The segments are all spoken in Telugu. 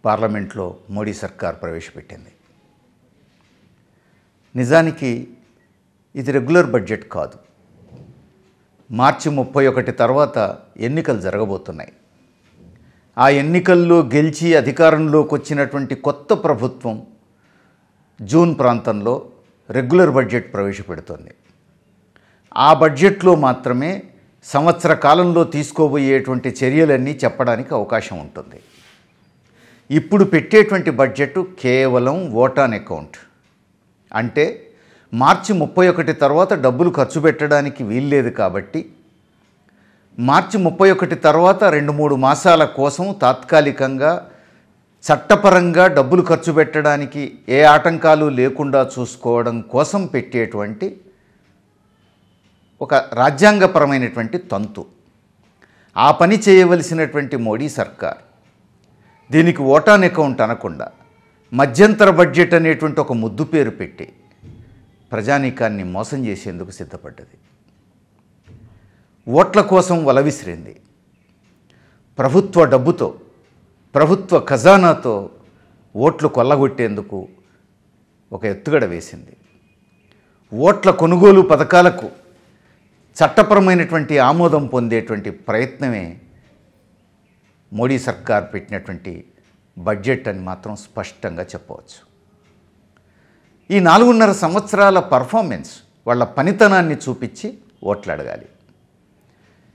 పార్లమెంట్లో మోడీ సర్కార్ ప్రవేశపెట్టింది. నిజానికి ఇది రెగ్యులర్ బడ్జెట్ కాదు. మార్చి 31 తర్వాత ఎన్నికలు జరగబోతున్నాయి. ఆ ఎన్నికల్లో గెలిచి అధికారంలోకి వచ్చినటువంటి కొత్త ప్రభుత్వం జూన్ ప్రాంతంలో రెగ్యులర్ బడ్జెట్ ప్రవేశపెడుతోంది. ఆ బడ్జెట్లో మాత్రమే సంవత్సర కాలంలో తీసుకోబోయేటువంటి చర్యలన్నీ చెప్పడానికి అవకాశం ఉంటుంది. ఇప్పుడు పెట్టేటువంటి బడ్జెట్ కేవలం ఓట్ ఆన్ అకౌంట్. అంటే మార్చి 31 తర్వాత డబ్బులు ఖర్చు పెట్టడానికి వీల్లేదు కాబట్టి మార్చి 31 తర్వాత 2-3 మాసాల కోసం తాత్కాలికంగా చట్టపరంగా డబ్బులు ఖర్చు పెట్టడానికి ఏ ఆటంకాలు లేకుండా చూసుకోవడం కోసం పెట్టేటువంటి ఒక రాజ్యాంగపరమైనటువంటి తంతు. ఆ పని చేయవలసినటువంటి మోడీ సర్కార్ దీనికి ఓట్ ఆన్ అకౌంట్ అనకుండా మధ్యంతర బడ్జెట్ అనేటువంటి ఒక ముద్దు పేరు పెట్టి ప్రజానీకాన్ని మోసం చేసేందుకు సిద్ధపడ్డది. ఓట్ల కోసం వలవిసిరింది. ప్రభుత్వ డబ్బుతో, ప్రభుత్వ ఖజానాతో ఓట్లు కొల్లగొట్టేందుకు ఒక ఎత్తుగడ వేసింది. ఓట్ల కొనుగోలు పథకాలకు చట్టపరమైనటువంటి ఆమోదం పొందేటువంటి ప్రయత్నమే మోడీ సర్కార్ పెట్టినటువంటి బడ్జెట్ అని మాత్రం స్పష్టంగా చెప్పవచ్చు. ఈ 4.5 సంవత్సరాల పర్ఫార్మెన్స్, వాళ్ళ పనితనాన్ని చూపించి ఓట్లు అడగాలి.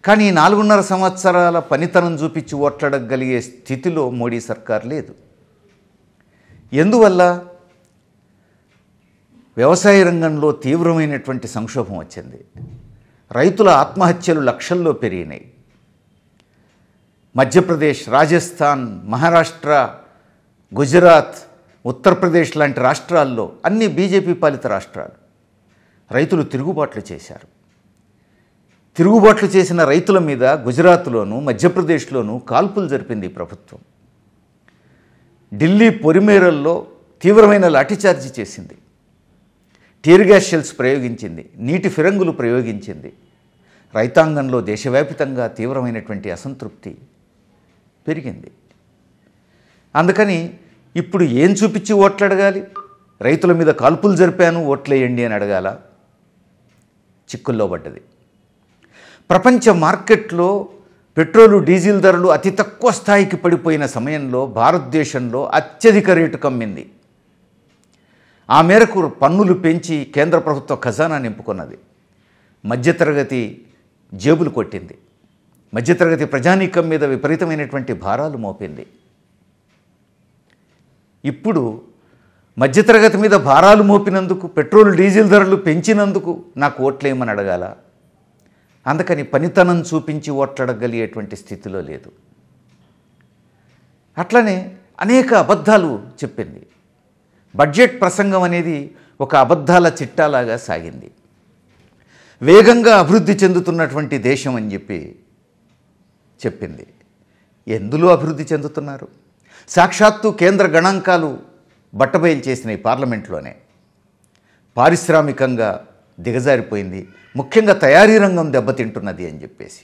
కానీ ఈ 4.5 సంవత్సరాల పనితనం చూపించి ఓట్లు అడగగలిగే స్థితిలో మోడీ సర్కార్ లేదు. ఎందువల్ల? వ్యవసాయ రంగంలో తీవ్రమైనటువంటి సంక్షోభం వచ్చింది. రైతుల ఆత్మహత్యలు లక్షల్లో పెరిగినాయి. మధ్యప్రదేశ్, రాజస్థాన్, మహారాష్ట్ర, గుజరాత్, ఉత్తరప్రదేశ్ లాంటి రాష్ట్రాల్లో, అన్ని బీజేపీ పాలిత రాష్ట్రాలు, రైతులు తిరుగుబాట్లు చేశారు. తిరుగుబాట్లు చేసిన రైతుల మీద గుజరాత్లోనూ మధ్యప్రదేశ్లోనూ కాల్పులు జరిపింది ప్రభుత్వం. ఢిల్లీ పొరిమేరల్లో తీవ్రమైన లాఠీచార్జీ చేసింది. టీర్ గ్యాస్ షెల్స్ ప్రయోగించింది. నీటి ఫిరంగులు ప్రయోగించింది. రైతాంగంలో దేశవ్యాపితంగా తీవ్రమైనటువంటి అసంతృప్తి పెరిగింది. అందుకని ఇప్పుడు ఏం చూపించి ఓట్లు అడగాలి? రైతుల మీద కాల్పులు జరిపాను ఓట్లేయండి అని అడగాల? చిక్కుల్లో పడ్డది. ప్రపంచ మార్కెట్లో పెట్రోలు, డీజిల్ ధరలు అతి తక్కువ స్థాయికి పడిపోయిన సమయంలో భారతదేశంలో అత్యధిక రేటు కమ్మింది. ఆ మేరకు పన్నులు పెంచి కేంద్ర ప్రభుత్వ ఖజానా నింపుకున్నది. మధ్యతరగతి జేబులు కొట్టింది. మధ్యతరగతి ప్రజానీకం మీద విపరీతమైనటువంటి భారాలు మోపింది. ఇప్పుడు మధ్యతరగతి మీద భారాలు మోపినందుకు, పెట్రోల్ డీజిల్ ధరలు పెంచినందుకు నాకు ఓట్లేయమని అడగాల? అందుకని పనితనం చూపించి ఓట్లడగలిగేటువంటి స్థితిలో లేదు. అట్లనే అనేక అబద్ధాలు చెప్పింది. బడ్జెట్ ప్రసంగం అనేది ఒక అబద్ధాల చిట్టాలాగా సాగింది. వేగంగా అభివృద్ధి చెందుతున్నటువంటి దేశం అని చెప్పి చెప్పింది. ఎందులో అభివృద్ధి చెందుతున్నారు? సాక్షాత్తు కేంద్ర గణాంకాలు బట్టబయలు చేసినాయి పార్లమెంట్లోనే. పారిశ్రామికంగా దిగజారిపోయింది, ముఖ్యంగా తయారీ రంగం దెబ్బతింటున్నది అని చెప్పేసి.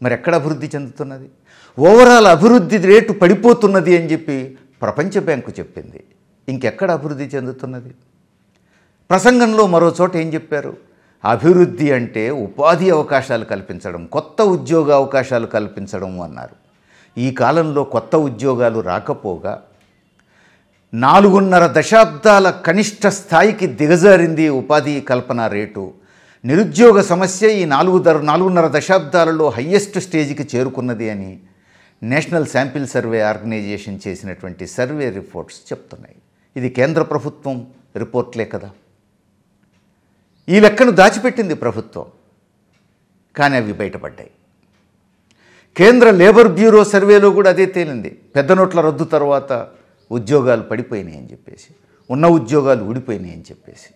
మరి ఎక్కడ అభివృద్ధి చెందుతున్నది? ఓవరాల్ అభివృద్ధి రేటు పడిపోతున్నది అని చెప్పి ప్రపంచ బ్యాంకు చెప్పింది. ఇంకెక్కడ అభివృద్ధి చెందుతున్నది? ప్రసంగంలో మరో చోట ఏం చెప్పారు? అభివృద్ధి అంటే ఉపాధి అవకాశాలు కల్పించడం, కొత్త ఉద్యోగ అవకాశాలు కల్పించడం అన్నారు. ఈ కాలంలో కొత్త ఉద్యోగాలు రాకపోగా 4.5 దశాబ్దాల కనిష్ట స్థాయికి దిగజారింది ఉపాధి కల్పన రేటు. నిరుద్యోగ సమస్య ఈ 4.5 దశాబ్దాలలో హయ్యెస్ట్ స్టేజ్కి చేరుకున్నది అని నేషనల్ శాంపిల్ సర్వే ఆర్గనైజేషన్ చేసినటువంటి సర్వే రిపోర్ట్స్ చెప్తున్నాయి. ఇది కేంద్ర ప్రభుత్వం రిపోర్ట్లే కదా. ఈ లెక్కను దాచిపెట్టింది ప్రభుత్వం, కానీ అవి బయటపడ్డాయి. కేంద్ర లేబర్ బ్యూరో సర్వేలో కూడా అదే తేలింది. పెద్ద నోట్ల రద్దు తర్వాత ఉద్యోగాలు పడిపోయినాయి అని చెప్పేసి, ఉన్న ఉద్యోగాలు ఊడిపోయినాయి అని చెప్పేసి.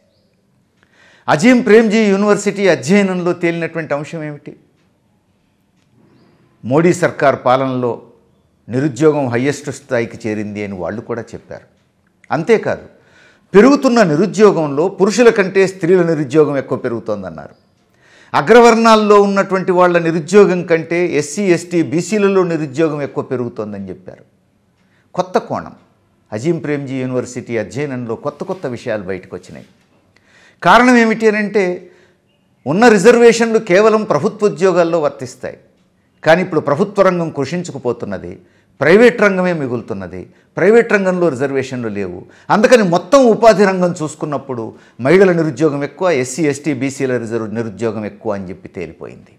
అజీం ప్రేమ్జీ యూనివర్సిటీ అధ్యయనంలో తేలినటువంటి అంశం ఏమిటి? మోడీ సర్కార్ పాలనలో నిరుద్యోగం హయ్యెస్ట్ స్థాయికి చేరింది అని వాళ్ళు కూడా చెప్పారు. అంతేకాదు, పెరుగుతున్న నిరుద్యోగంలో పురుషుల కంటే స్త్రీల నిరుద్యోగం ఎక్కువ పెరుగుతోందన్నారు. అగ్రవర్ణాల్లో ఉన్నటువంటి వాళ్ళ నిరుద్యోగం కంటే ఎస్సీ, ఎస్టీ, బీసీలలో నిరుద్యోగం ఎక్కువ పెరుగుతోందని చెప్పారు. కొత్త కోణం. అజీం ప్రేమ్జీ యూనివర్సిటీ అధ్యయనంలో కొత్త కొత్త విషయాలు బయటకు వచ్చినాయి. కారణం ఏమిటి అని అంటే, ఉన్న రిజర్వేషన్లు కేవలం ప్రభుత్వ ఉద్యోగాల్లో వర్తిస్తాయి. కానీ ఇప్పుడు ప్రభుత్వ రంగం కృషించుకుపోతున్నది, ప్రైవేట్ రంగమే మిగులుతున్నది. ప్రైవేట్ రంగంలో రిజర్వేషన్లు లేవు. అందుకని మొత్తం ఉపాధి రంగం చూసుకున్నప్పుడు మహిళల నిరుద్యోగం ఎక్కువ, ఎస్సీ ఎస్టీ బీసీల నిరుద్యోగం ఎక్కువ అని చెప్పి తేలిపోయింది.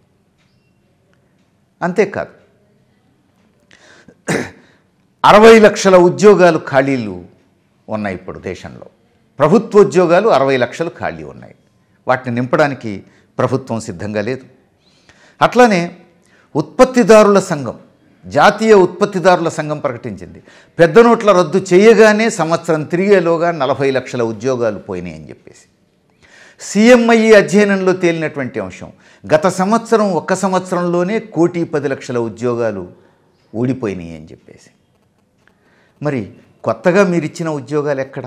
అంతేకాదు, 60 లక్షల ఉద్యోగాలు ఖాళీలు ఉన్నాయి ఇప్పుడు దేశంలో. ప్రభుత్వ ఉద్యోగాలు 60 లక్షలు ఖాళీ ఉన్నాయి. వాటిని నింపడానికి ప్రభుత్వం సిద్ధంగా లేదు. అట్లానే ఉత్పత్తిదారుల సంఘం, జాతీయ ఉత్పత్తిదారుల సంఘం ప్రకటించింది, పెద్ద నోట్ల రద్దు చేయగానే సంవత్సరం తిరిగేలోగా 40 లక్షల ఉద్యోగాలు పోయినాయి అని చెప్పేసి. సిఎంఐ అధ్యయనంలో తేలినటువంటి అంశం, గత సంవత్సరం ఒక్క సంవత్సరంలోనే 1,10,00,000 ఉద్యోగాలు ఊడిపోయినాయి అని చెప్పేసి. మరి కొత్తగా మీరిచ్చిన ఉద్యోగాలు ఎక్కడ?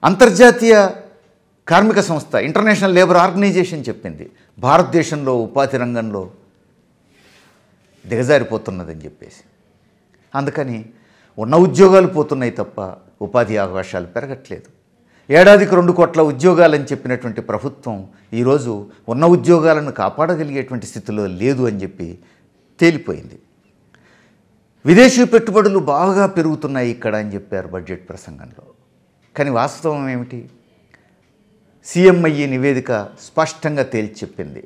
అంతర్జాతీయ కార్మిక సంస్థ ఇంటర్నేషనల్ లేబర్ ఆర్గనైజేషన్ చెప్పింది, భారతదేశంలో ఉపాధి రంగంలో దిగజారిపోతున్నదని చెప్పేసి. అందుకని ఉన్న ఉద్యోగాలు పోతున్నాయి తప్ప ఉపాధి అవకాశాలు పెరగట్లేదు. ఏడాదికి 2 కోట్ల ఉద్యోగాలని చెప్పినటువంటి ప్రభుత్వం ఈరోజు ఉన్న ఉద్యోగాలను కాపాడగలిగేటువంటి స్థితిలో లేదు అని చెప్పి తేలిపోయింది. విదేశీ పెట్టుబడులు బాగా పెరుగుతున్నాయి ఇక్కడ అని చెప్పారు బడ్జెట్ ప్రసంగంలో. కానీ వాస్తవం ఏమిటి? సిఎంఐ నివేదిక స్పష్టంగా తేల్చి చెప్పింది,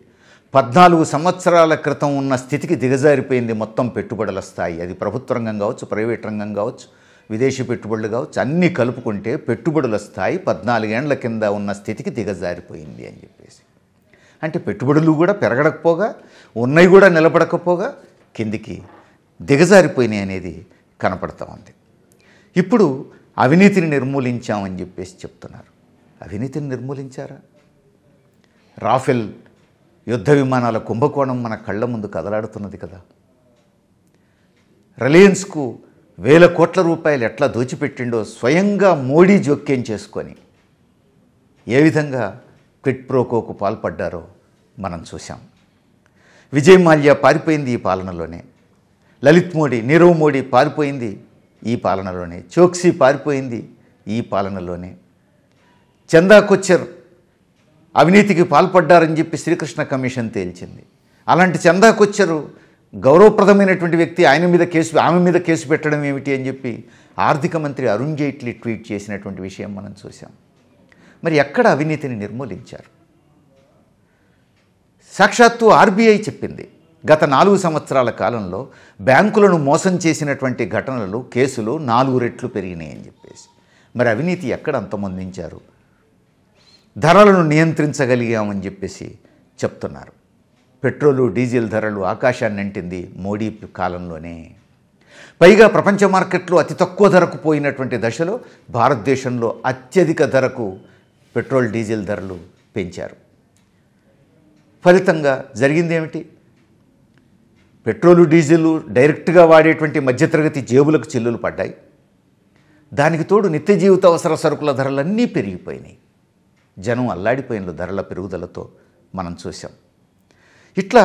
14 సంవత్సరాల క్రితం ఉన్న స్థితికి దిగజారిపోయింది మొత్తం పెట్టుబడుల స్థాయి. అది ప్రభుత్వ రంగం కావచ్చు, ప్రైవేట్ రంగం కావచ్చు, విదేశీ పెట్టుబడులు కావచ్చు, అన్నీ కలుపుకుంటే పెట్టుబడుల స్థాయి 14 ఏళ్ల కింద ఉన్న స్థితికి దిగజారిపోయింది అని చెప్పేసి. అంటే పెట్టుబడులు కూడా పెరగకపోగా, ఉన్నాయి కూడా నిలబడకపోగా కిందికి దిగజారిపోయినాయి అనేది కనపడతా ఉంది. ఇప్పుడు అవినీతిని నిర్మూలించామని చెప్పేసి చెప్తున్నారు. అవినీతిని నిర్మూలించారా? రాఫెల్ యుద్ధ విమానాల కుంభకోణం మన కళ్ళ ముందు కదలాడుతున్నది కదా. రిలయన్స్కు 1,000 కోట్ల రూపాయలు ఎట్లా దోచిపెట్టిండో స్వయంగా మోడీ జోక్యం చేసుకొని ఏ విధంగా క్విట్ ప్రోకోకు పాల్పడ్డారో మనం చూసాం. విజయ్ మాల్యా పారిపోయింది ఈ పాలనలోనే, లలిత్ మోడీ, నీరవ్ మోడీ పారిపోయింది ఈ పాలనలోనే, చోక్సీ పారిపోయింది ఈ పాలనలోనే, చందా కొచ్చర్ అవినీతికి పాల్పడ్డారని చెప్పి శ్రీకృష్ణ కమిషన్ తేల్చింది. అలాంటి చందా కొచ్చరు గౌరవప్రదమైనటువంటి వ్యక్తి, ఆమె మీద కేసు పెట్టడం ఏమిటి అని చెప్పి ఆర్థిక మంత్రి అరుణ్ జైట్లీ ట్వీట్ చేసినటువంటి విషయం మనం చూసాం. మరి ఎక్కడ అవినీతిని నిర్మూలించారు? సాక్షాత్తు ఆర్బీఐ చెప్పింది, గత 4 సంవత్సరాల కాలంలో బ్యాంకులను మోసం చేసినటువంటి ఘటనలు, కేసులు 4 రెట్లు పెరిగినాయి అని చెప్పేసి. మరి అవినీతి ఎక్కడ అంతమొందించారు? ధరలను నియంత్రించగలిగామని చెప్పేసి చెప్తున్నారు. పెట్రోలు డీజిల్ ధరలు ఆకాశాన్ని అంటింది మోడీ కాలంలోనే. పైగా ప్రపంచ మార్కెట్లో అతి తక్కువ ధరకు పోయినటువంటి దశలో భారతదేశంలో అత్యధిక ధరకు పెట్రోల్ డీజిల్ ధరలు పెంచారు. ఫలితంగా జరిగింది ఏమిటి? పెట్రోలు డీజిల్ డైరెక్ట్గా వాడేటువంటి మధ్యతరగతి జేబులకు చిల్లులు పడ్డాయి. దానికి తోడు నిత్య జీవిత అవసర సరుకుల ధరలన్నీ పెరిగిపోయినాయి. జనం అల్లాడిపోయిన ధరల పెరుగుదలతో మనం చూసాం. ఇట్లా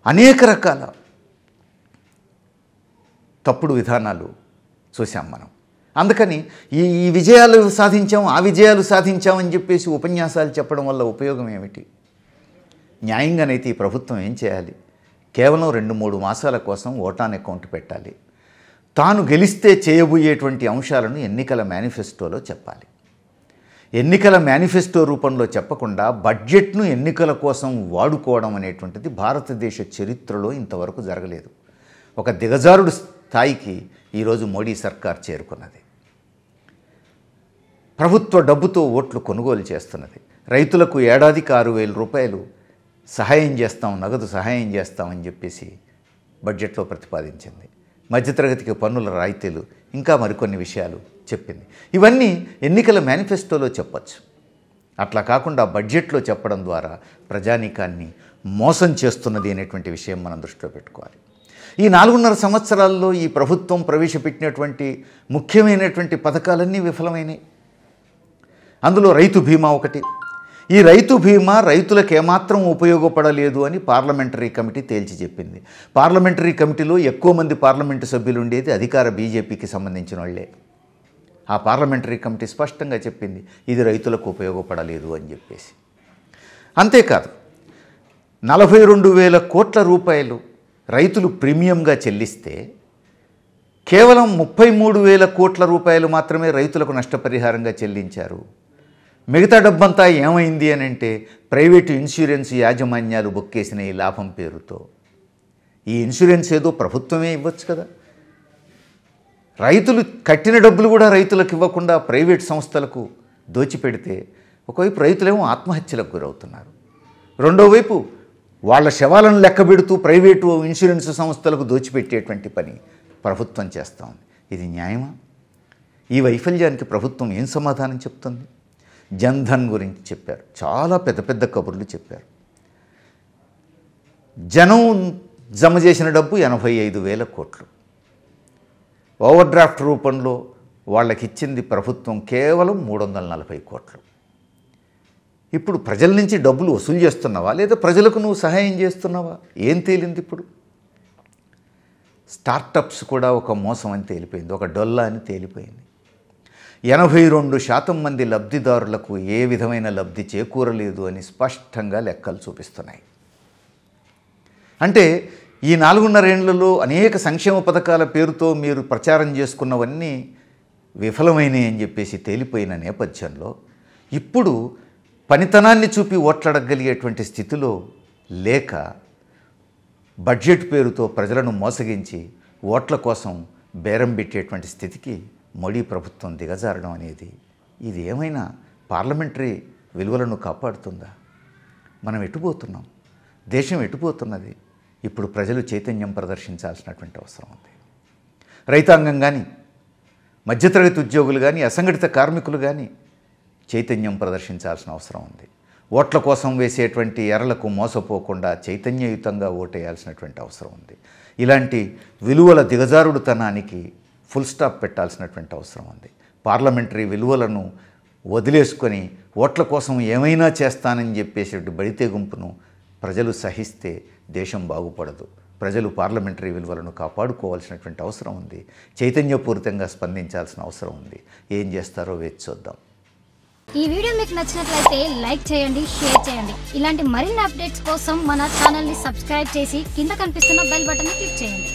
అనేక రకాల తప్పుడు విధానాలు చూసాం మనం. అందుకని ఈ విజయాలు సాధించాం, ఆ విజయాలు సాధించామని చెప్పేసి ఉపన్యాసాలు చెప్పడం వల్ల ఉపయోగం ఏమిటి? న్యాయంగానైతే ఈ ప్రభుత్వం ఏం చేయాలి? కేవలం 2-3 మాసాల కోసం ఓటాన్ అకౌంట్ పెట్టాలి. తాను గెలిస్తే చేయబోయేటువంటి అంశాలను ఎన్నికల మేనిఫెస్టోలో చెప్పాలి. ఎన్నికల మేనిఫెస్టో రూపంలో చెప్పకుండా బడ్జెట్ను ఎన్నికల కోసం వాడుకోవడం అనేటువంటిది భారతదేశ చరిత్రలో ఇంతవరకు జరగలేదు. ఒక దిగజారుడు స్థాయికి ఈరోజు మోడీ సర్కార్ చేరుకున్నది. ప్రభుత్వ డబ్బుతో ఓట్లు కొనుగోలు చేస్తున్నది. రైతులకు ఏడాదికి 6,000 రూపాయలు సహాయం చేస్తాం, నగదు సహాయం చేస్తామని చెప్పేసి బడ్జెట్లో ప్రతిపాదించింది. మధ్యతరగతికి పన్నుల రాయితీలు, ఇంకా మరికొన్ని విషయాలు చెప్పింది. ఇవన్నీ ఎన్నికల మేనిఫెస్టోలో చెప్పచ్చు. అట్లా కాకుండా బడ్జెట్లో చెప్పడం ద్వారా ప్రజానీకాన్ని మోసం చేస్తున్నది అనేటువంటి విషయం మనం దృష్టిలో పెట్టుకోవాలి. ఈ 4.5 సంవత్సరాల్లో ఈ ప్రభుత్వం ప్రవేశపెట్టినటువంటి ముఖ్యమైనటువంటి పథకాలన్నీ విఫలమైనాయి. అందులో రైతు బీమా ఒకటి. ఈ రైతు బీమా రైతులకు ఏమాత్రం ఉపయోగపడలేదు అని పార్లమెంటరీ కమిటీ తేల్చి చెప్పింది. పార్లమెంటరీ కమిటీలో ఎక్కువ మంది పార్లమెంటు సభ్యులు ఉండేది అధికార బీజేపీకి సంబంధించిన వాళ్ళే. ఆ పార్లమెంటరీ కమిటీ స్పష్టంగా చెప్పింది ఇది రైతులకు ఉపయోగపడలేదు అని చెప్పేసి. అంతేకాదు 42,000 కోట్ల రూపాయలు రైతులు ప్రీమియంగా చెల్లిస్తే కేవలం 33,000 కోట్ల రూపాయలు మాత్రమే రైతులకు నష్టపరిహారంగా చెల్లించారు. మిగతా డబ్బంతా ఏమైంది అని అంటే ప్రైవేటు ఇన్సూరెన్స్ యాజమాన్యాలు బొక్కేసిన ఈ లాభం పేరుతో. ఈ ఇన్సూరెన్స్ ఏదో ప్రభుత్వమే ఇవ్వచ్చు కదా. రైతులు కట్టిన డబ్బులు కూడా రైతులకు ఇవ్వకుండా ప్రైవేట్ సంస్థలకు దోచిపెడితే ఒకవైపు రైతులేమో ఆత్మహత్యలకు గురవుతున్నారు, రెండో వైపు వాళ్ళ శవాలను లెక్కబెడుతూ ప్రైవేటు ఇన్సూరెన్స్ సంస్థలకు దోచిపెట్టేటువంటి పని ప్రభుత్వం చేస్తూ ఉంది. ఇది న్యాయమా? ఈ వైఫల్యానికి ప్రభుత్వం ఏం సమాధానం చెప్తుంది? జన్ధన్ గురించి చెప్పారు, చాలా పెద్ద పెద్ద కబుర్లు చెప్పారు. జనం జమ చేసిన డబ్బు 85,000 కోట్లు. ఓవర్ డ్రాఫ్ట్ రూపంలో వాళ్ళకి ఇచ్చింది ప్రభుత్వం కేవలం 340 కోట్లు. ఇప్పుడు ప్రజల నుంచి డబ్బులు వసూలు చేస్తున్నావా లేదా ప్రజలకు నువ్వు సహాయం చేస్తున్నావా? ఏం తేలింది ఇప్పుడు? స్టార్టప్స్ కూడా ఒక మోసం అని తేలిపోయింది, ఒక డొల్లా అని తేలిపోయింది. 82% మంది లబ్ధిదారులకు ఏ విధమైన లబ్ధి చేకూరలేదు అని స్పష్టంగా లెక్కలు చూపిస్తున్నాయి. అంటే ఈ 4.5 ఏళ్లలో అనేక సంక్షేమ పథకాల పేరుతో మీరు ప్రచారం చేసుకున్నవన్నీ విఫలమైనవి అని చెప్పేసి తేలిపోయిన నేపథ్యంలో ఇప్పుడు పనితనాన్ని చూపి ఓట్లడగలిగేటువంటి స్థితిలో లేక బడ్జెట్ పేరుతో ప్రజలను మోసగించి ఓట్ల కోసం బేరం పెట్టేటువంటి స్థితికి మోడీ ప్రభుత్వం దిగజారడం అనేది ఇది ఏమైనా పార్లమెంటరీ విలువలను కాపాడుతుందా? మనం ఎటుపోతున్నాం? దేశం ఎటుపోతున్నది? ఇప్పుడు ప్రజలు చైతన్యం ప్రదర్శించాల్సినటువంటి అవసరం ఉంది. రైతాంగం కానీ, మధ్యతరగతి ఉద్యోగులు కానీ, అసంఘటిత కార్మికులు కానీ చైతన్యం ప్రదర్శించాల్సిన అవసరం ఉంది. ఓట్ల కోసం వేసేటువంటి ఎర్రలకు మోసపోకుండా చైతన్యయుతంగా ఓటేయాల్సినటువంటి అవసరం ఉంది. ఇలాంటి విలువల దిగజారుడుతనానికి ఫుల్ స్టాప్ పెట్టాల్సినటువంటి అవసరం ఉంది. పార్లమెంటరీ విలువలను వదిలేసుకొని ఓట్ల కోసం ఏమైనా చేస్తానని చెప్పేసి బడితే గుంపును ప్రజలు సహిస్తే దేశం బాగుపడదు. ప్రజలు పార్లమెంటరీ విలువలను కాపాడుకోవాల్సినటువంటి అవసరం ఉంది. చైతన్యపూరితంగా స్పందించాల్సిన అవసరం ఉంది. ఏం చేస్తారో వేచి చూద్దాం. ఈ వీడియో మీకు నచ్చినట్లయితే లైక్ చేయండి, షేర్ చేయండి. ఇలాంటి మరిన్ని అప్డేట్స్ కోసం మన ఛానల్ని సబ్స్క్రైబ్ చేసి కింద కనిపిస్తున్న బెల్ బటన్ని క్లిక్ చేయండి.